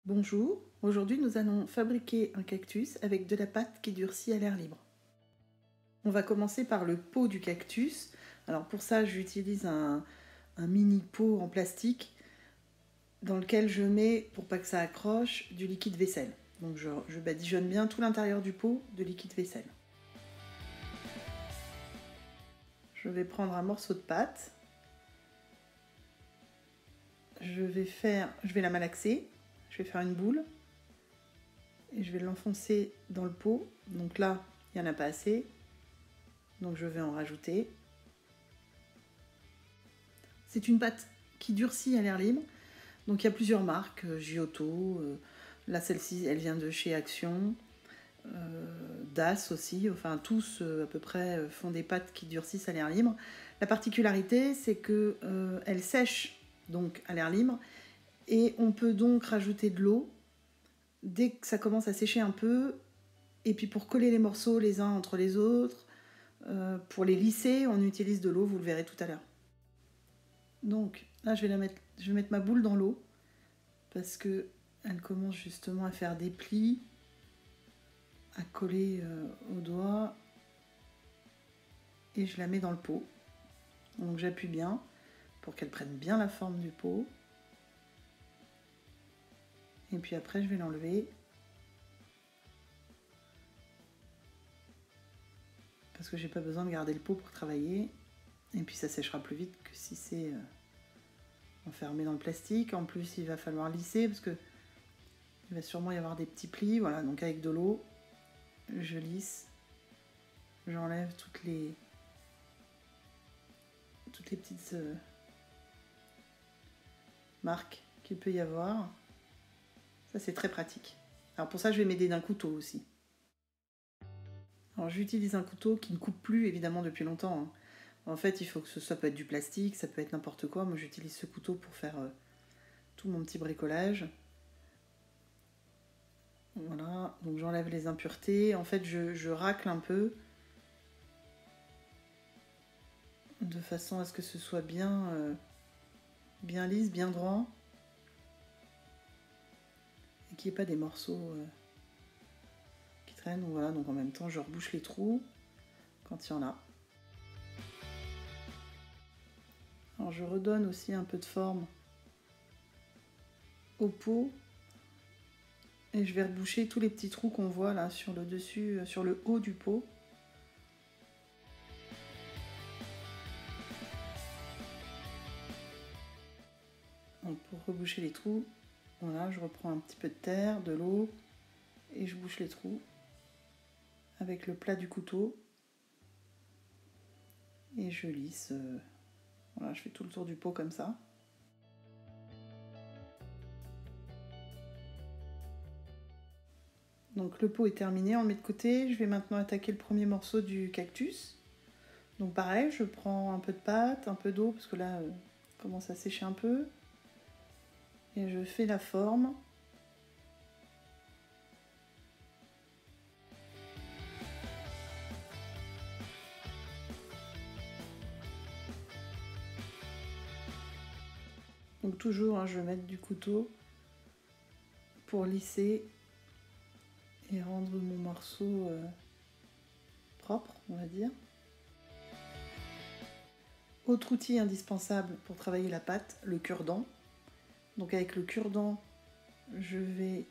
Bonjour, aujourd'hui nous allons fabriquer un cactus avec de la pâte qui durcit à l'air libre. On va commencer par le pot du cactus. Alors pour ça j'utilise un mini pot en plastique dans lequel je mets, pour pas que ça accroche, du liquide vaisselle. Donc je badigeonne bien tout l'intérieur du pot de liquide vaisselle. Je vais prendre un morceau de pâte. Je vais la malaxer. Je vais faire une boule et je vais l'enfoncer dans le pot. Donc là, il n'y en a pas assez, donc je vais en rajouter. C'est une pâte qui durcit à l'air libre, donc il y a plusieurs marques, Giotto, là celle-ci elle vient de chez Action, Das aussi, enfin tous à peu près font des pâtes qui durcissent à l'air libre. La particularité c'est que elles sèchent donc à l'air libre et on peut donc rajouter de l'eau dès que ça commence à sécher un peu, et puis pour coller les morceaux les uns entre les autres, pour les lisser, on utilise de l'eau, vous le verrez tout à l'heure. Donc là, je vais mettre ma boule dans l'eau parce que elle commence justement à faire des plis, à coller au doigt, et je la mets dans le pot. Donc j'appuie bien pour qu'elle prenne bien la forme du pot. Et puis après, je vais l'enlever parce que j'ai pas besoin de garder le pot pour travailler. Et puis ça séchera plus vite que si c'est enfermé dans le plastique. En plus, il va falloir lisser parce que il va sûrement y avoir des petits plis. Voilà, donc avec de l'eau, je lisse, j'enlève toutes les petites marques qu'il peut y avoir. Ça, c'est très pratique. Alors pour ça, je vais m'aider d'un couteau aussi. Alors j'utilise un couteau qui ne coupe plus évidemment depuis longtemps, hein. En fait, il faut que ça peut être du plastique, ça peut être n'importe quoi. Moi, j'utilise ce couteau pour faire tout mon petit bricolage. Voilà, donc j'enlève les impuretés. En fait, je racle un peu de façon à ce que ce soit bien lisse, bien droit, et qu'il n'y ait pas des morceaux qui traînent. Voilà, donc en même temps, je rebouche les trous quand il y en a. Alors je redonne aussi un peu de forme au pot et je vais reboucher tous les petits trous qu'on voit là sur le dessus, sur le haut du pot. Donc pour reboucher les trous, voilà, je reprends un petit peu de terre, de l'eau et je bouche les trous avec le plat du couteau et je lisse. Voilà, je fais tout le tour du pot comme ça. Donc le pot est terminé, on le met de côté. Je vais maintenant attaquer le premier morceau du cactus. Donc pareil, je prends un peu de pâte, un peu d'eau, parce que là, commence à sécher un peu. Et je fais la forme. Donc toujours, hein, je vais mettre du couteau pour lisser et rendre mon morceau propre, on va dire. Autre outil indispensable pour travailler la pâte, le cure-dent. Donc avec le cure-dent, je vais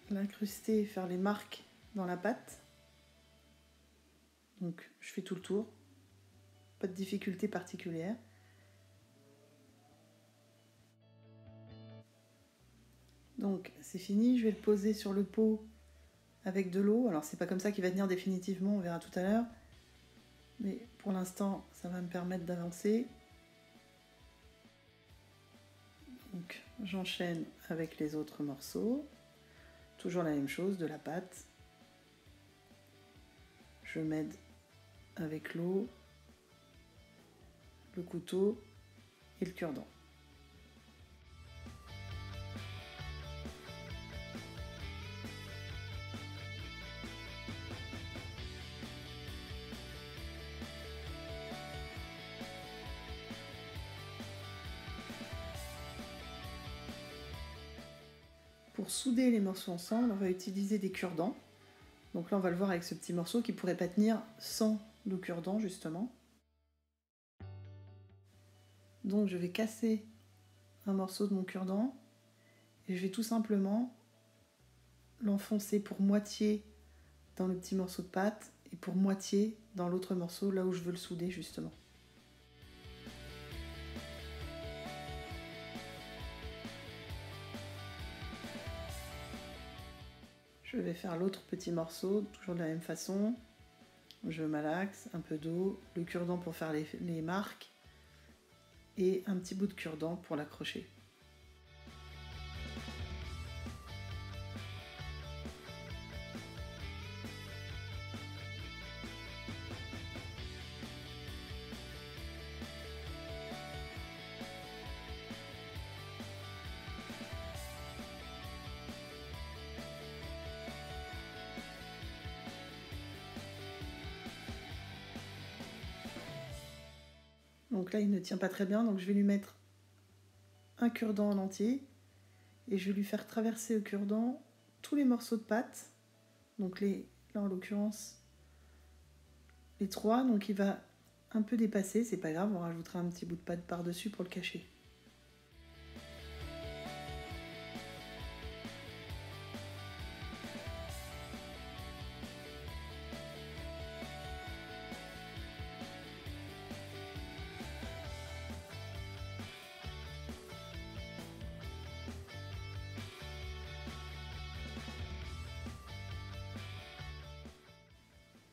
l'incruster et faire les marques dans la pâte. Donc je fais tout le tour, pas de difficulté particulière. Donc c'est fini, je vais le poser sur le pot avec de l'eau. Alors c'est pas comme ça qu'il va tenir définitivement, on verra tout à l'heure. Mais pour l'instant, ça va me permettre d'avancer. Donc j'enchaîne avec les autres morceaux. Toujours la même chose, de la pâte. Je m'aide avec l'eau, le couteau et le cure-dent. Pour souder les morceaux ensemble, on va utiliser des cure-dents. Donc là, on va le voir avec ce petit morceau qui ne pourrait pas tenir sans le cure-dent, justement. Donc je vais casser un morceau de mon cure-dent et je vais tout simplement l'enfoncer pour moitié dans le petit morceau de pâte et pour moitié dans l'autre morceau, là où je veux le souder, justement. Je vais faire l'autre petit morceau, toujours de la même façon. Je malaxe, un peu d'eau, le cure-dent pour faire les marques et un petit bout de cure-dent pour l'accrocher. Donc là, il ne tient pas très bien, donc je vais lui mettre un cure-dent en entier et je vais lui faire traverser au cure-dent tous les morceaux de pâte. Donc là, en l'occurrence, les 3. Donc il va un peu dépasser, c'est pas grave, on rajoutera un petit bout de pâte par-dessus pour le cacher.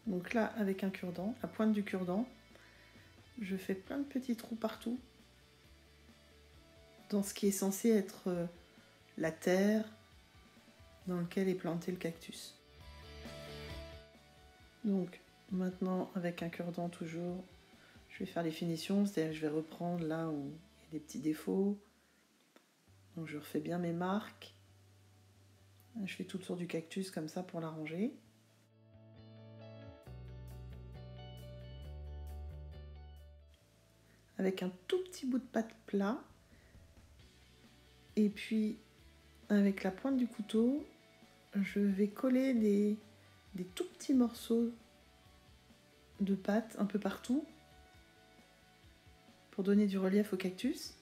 Donc là, avec un cure-dent, la pointe du cure-dent, je fais plein de petits trous partout dans ce qui est censé être la terre dans laquelle est planté le cactus. Donc maintenant, avec un cure-dent toujours, je vais faire les finitions, c'est-à-dire que je vais reprendre là où il y a des petits défauts. Donc je refais bien mes marques. Je fais tout le tour du cactus comme ça pour l'arranger. Avec un tout petit bout de pâte plat. Et puis avec la pointe du couteau, je vais coller des tout petits morceaux de pâte un peu partout pour donner du relief au cactus.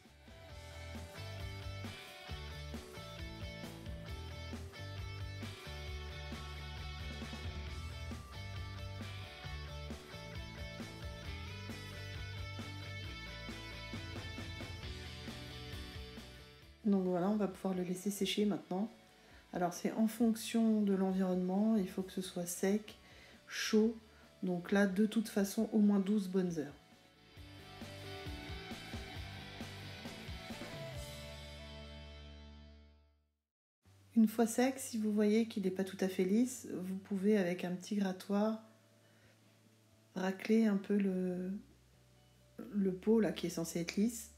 Donc voilà, on va pouvoir le laisser sécher maintenant. Alors c'est en fonction de l'environnement, il faut que ce soit sec, chaud. Donc là, de toute façon, au moins 12 bonnes heures. Une fois sec, si vous voyez qu'il n'est pas tout à fait lisse, vous pouvez avec un petit grattoir racler un peu le pot là qui est censé être lisse.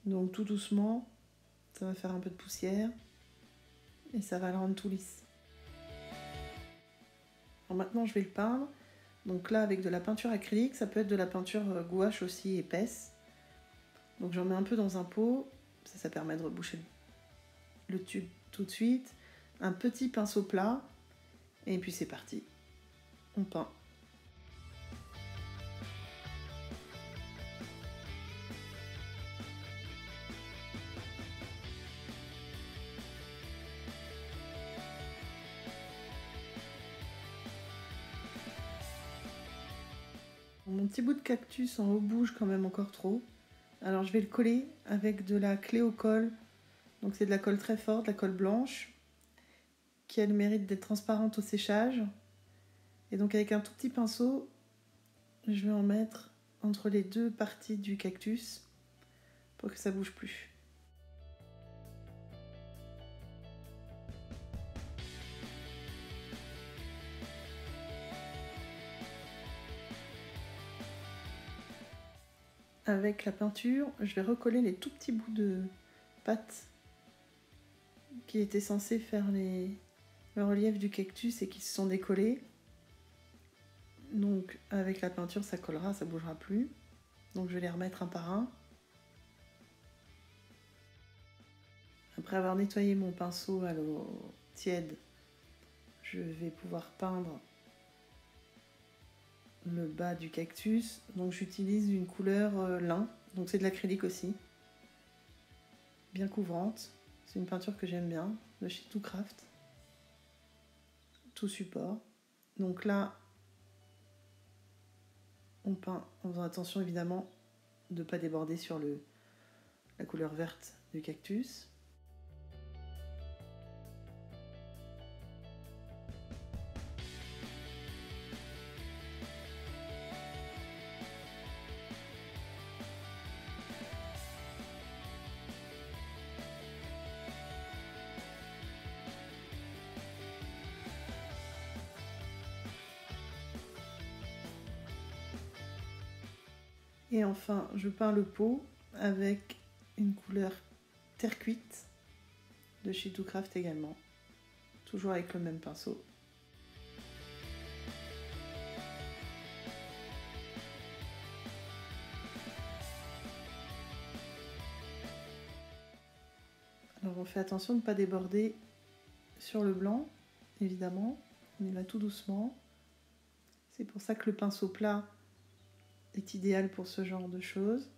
Donc tout doucement, ça va faire un peu de poussière et ça va le rendre tout lisse. Alors maintenant je vais le peindre. Donc là avec de la peinture acrylique, ça peut être de la peinture gouache aussi épaisse. Donc j'en mets un peu dans un pot, ça permet de reboucher le tube tout de suite. Un petit pinceau plat et puis c'est parti. On peint. Mon petit bout de cactus en haut bouge quand même encore trop. Alors je vais le coller avec de la clé au colle. Donc c'est de la colle très forte, de la colle blanche, qui a le mérite d'être transparente au séchage. Et donc avec un tout petit pinceau, je vais en mettre entre les deux parties du cactus pour que ça bouge plus. Avec la peinture, je vais recoller les tout petits bouts de pâte qui étaient censés faire le relief du cactus et qui se sont décollés. Donc avec la peinture ça collera, ça bougera plus. Donc je vais les remettre un par un. Après avoir nettoyé mon pinceau à l'eau tiède, je vais pouvoir peindre le bas du cactus. Donc j'utilise une couleur lin, donc c'est de l'acrylique aussi, bien couvrante. C'est une peinture que j'aime bien, de chez Tout Craft, tout support. Donc là, on peint en faisant attention évidemment de ne pas déborder sur la couleur verte du cactus. Et enfin, je peins le pot avec une couleur terre cuite de chez Tout Craft également, toujours avec le même pinceau. Alors on fait attention de ne pas déborder sur le blanc, évidemment, on y va tout doucement. C'est pour ça que le pinceau plat est idéal pour ce genre de choses.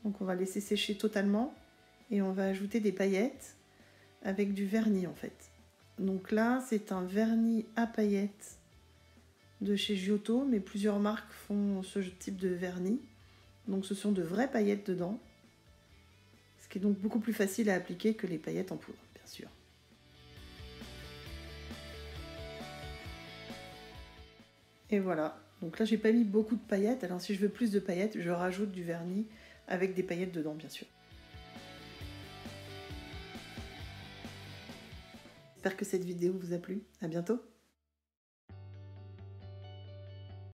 Donc on va laisser sécher totalement et on va ajouter des paillettes avec du vernis en fait. Donc là c'est un vernis à paillettes de chez Giotto, mais plusieurs marques font ce type de vernis. Donc ce sont de vraies paillettes dedans, ce qui est donc beaucoup plus facile à appliquer que les paillettes en poudre, bien sûr. Et voilà, donc là j'ai pas mis beaucoup de paillettes, alors si je veux plus de paillettes, je rajoute du vernis avec des paillettes dedans, bien sûr. J'espère que cette vidéo vous a plu, à bientôt.